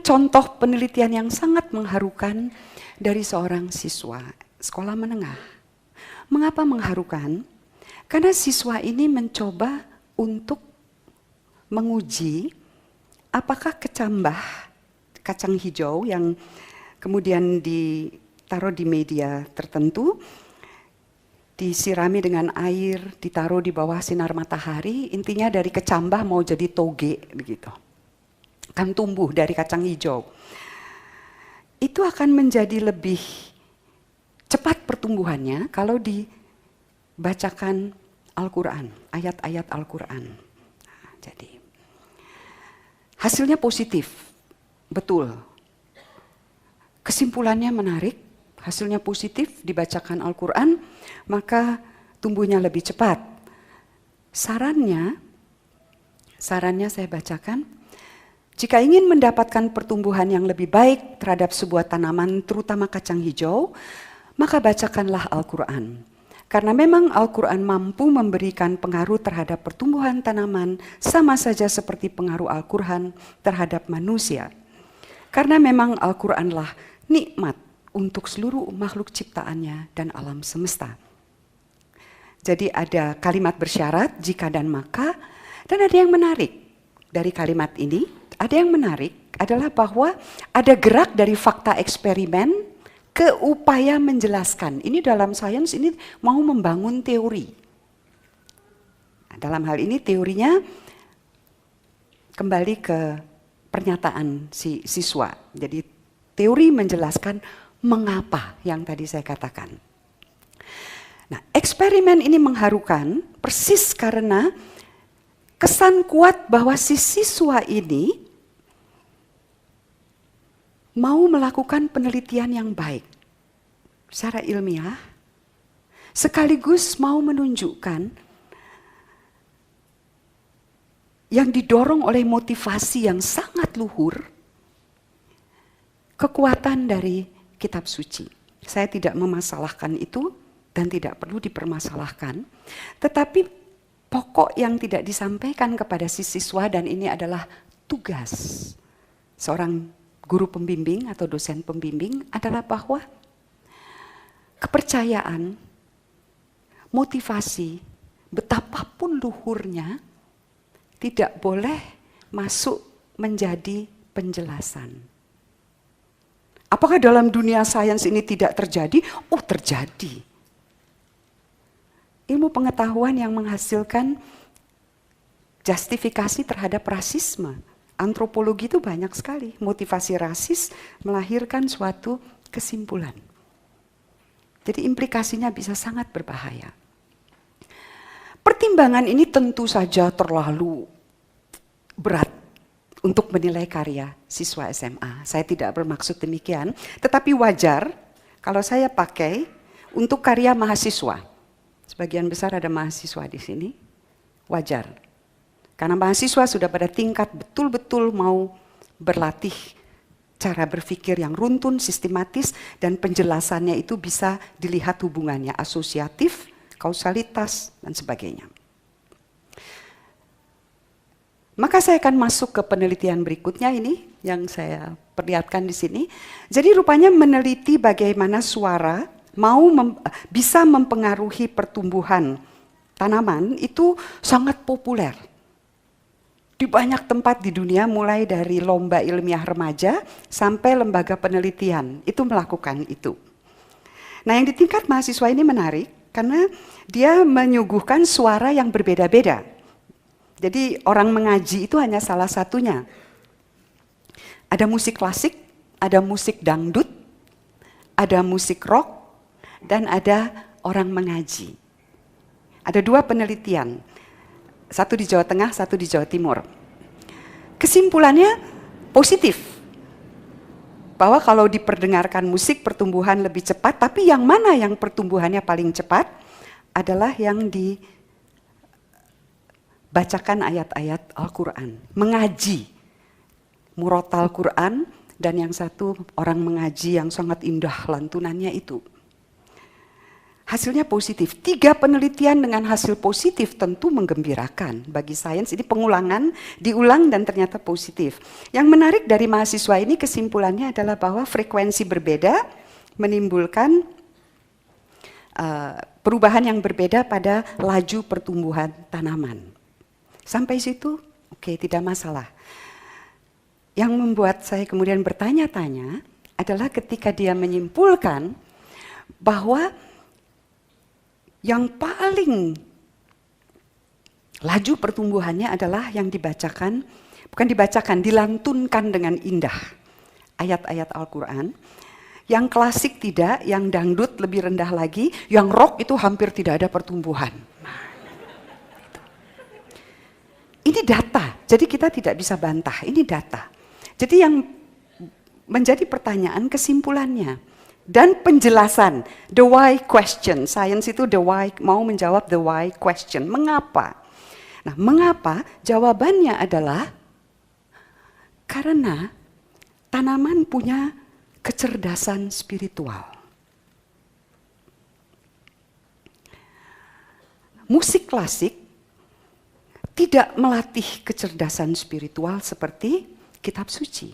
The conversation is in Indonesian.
contoh penelitian yang sangat mengharukan dari seorang siswa sekolah menengah. Mengapa mengharukan? Karena siswa ini mencoba untuk menguji apakah kecambah kacang hijau yang kemudian ditaruh di media tertentu, disirami dengan air, ditaruh di bawah sinar matahari, intinya dari kecambah mau jadi toge begitu. Kan tumbuh dari kacang hijau. Itu akan menjadi lebih cepat pertumbuhannya kalau dibacakan Al-Quran, ayat-ayat Al-Quran. Nah, jadi hasilnya positif, betul. Kesimpulannya menarik, hasilnya positif, dibacakan Al-Quran, maka tumbuhnya lebih cepat. Sarannya saya bacakan, jika ingin mendapatkan pertumbuhan yang lebih baik terhadap sebuah tanaman, terutama kacang hijau, maka bacakanlah Al-Quran. Karena memang Al-Quran mampu memberikan pengaruh terhadap pertumbuhan tanaman, sama saja seperti pengaruh Al-Quran terhadap manusia. Karena memang Al-Quranlah nikmat untuk seluruh makhluk ciptaannya dan alam semesta. Jadi ada kalimat bersyarat, jika dan maka, dan ada yang menarik dari kalimat ini. Ada yang menarik adalah bahwa ada gerak dari fakta eksperimen ke upaya menjelaskan. Ini dalam sains ini mau membangun teori. Nah, dalam hal ini teorinya kembali ke pernyataan si siswa. Jadi teori menjelaskan mengapa yang tadi saya katakan. Nah, eksperimen ini mengharukan persis karena kesan kuat bahwa si siswa ini mau melakukan penelitian yang baik secara ilmiah, sekaligus mau menunjukkan yang didorong oleh motivasi yang sangat luhur, kekuatan dari kitab suci. Saya tidak memasalahkan itu dan tidak perlu dipermasalahkan, tetapi pokok yang tidak disampaikan kepada si siswa, dan ini adalah tugas seorang guru pembimbing atau dosen pembimbing, adalah bahwa kepercayaan, motivasi, betapapun luhurnya, tidak boleh masuk menjadi penjelasan. Apakah dalam dunia sains ini tidak terjadi? Oh, terjadi. Ilmu pengetahuan yang menghasilkan justifikasi terhadap rasisme. Antropologi itu banyak sekali. Motivasi rasis melahirkan suatu kesimpulan. Jadi implikasinya bisa sangat berbahaya. Pertimbangan ini tentu saja terlalu berat untuk menilai karya siswa SMA. Saya tidak bermaksud demikian, tetapi wajar kalau saya pakai untuk karya mahasiswa. Sebagian besar ada mahasiswa di sini, wajar. Karena mahasiswa sudah pada tingkat betul-betul mau berlatih cara berpikir yang runtun, sistematis, dan penjelasannya itu bisa dilihat hubungannya asosiatif, kausalitas, dan sebagainya. Maka saya akan masuk ke penelitian berikutnya ini yang saya perlihatkan di sini. Jadi rupanya meneliti bagaimana suara bisa mempengaruhi pertumbuhan tanaman itu sangat populer. Di banyak tempat di dunia, mulai dari lomba ilmiah remaja sampai lembaga penelitian, itu melakukan itu. Nah, yang di tingkat mahasiswa ini menarik karena dia menyuguhkan suara yang berbeda-beda. Jadi orang mengaji itu hanya salah satunya. Ada musik klasik, ada musik dangdut, ada musik rock, dan ada orang mengaji. Ada 2 penelitian. Satu di Jawa Tengah, satu di Jawa Timur. Kesimpulannya positif. Bahwa kalau diperdengarkan musik pertumbuhan lebih cepat, tapi yang mana yang pertumbuhannya paling cepat adalah yang dibacakan ayat-ayat Al-Quran. Mengaji, murotal Quran, dan yang satu orang mengaji yang sangat indah lantunannya itu. hasilnya positif. 3 penelitian dengan hasil positif tentu menggembirakan bagi sains. Ini pengulangan, diulang dan ternyata positif. Yang menarik dari mahasiswa ini kesimpulannya adalah bahwa frekuensi berbeda menimbulkan perubahan yang berbeda pada laju pertumbuhan tanaman. Sampai situ, oke, tidak masalah. Yang membuat saya kemudian bertanya-tanya adalah ketika dia menyimpulkan bahwa yang paling laju pertumbuhannya adalah yang dibacakan, bukan dibacakan, dilantunkan dengan indah. Ayat-ayat Al-Quran. Yang klasik tidak, yang dangdut lebih rendah lagi, yang rock itu hampir tidak ada pertumbuhan. Ini data, jadi kita tidak bisa bantah, ini data. Jadi yang menjadi pertanyaan kesimpulannya. Dan penjelasan, the why question, science itu the why, mau menjawab the why question, mengapa? Nah, mengapa? Jawabannya adalah karena tanaman punya kecerdasan spiritual. Musik klasik tidak melatih kecerdasan spiritual seperti kitab suci.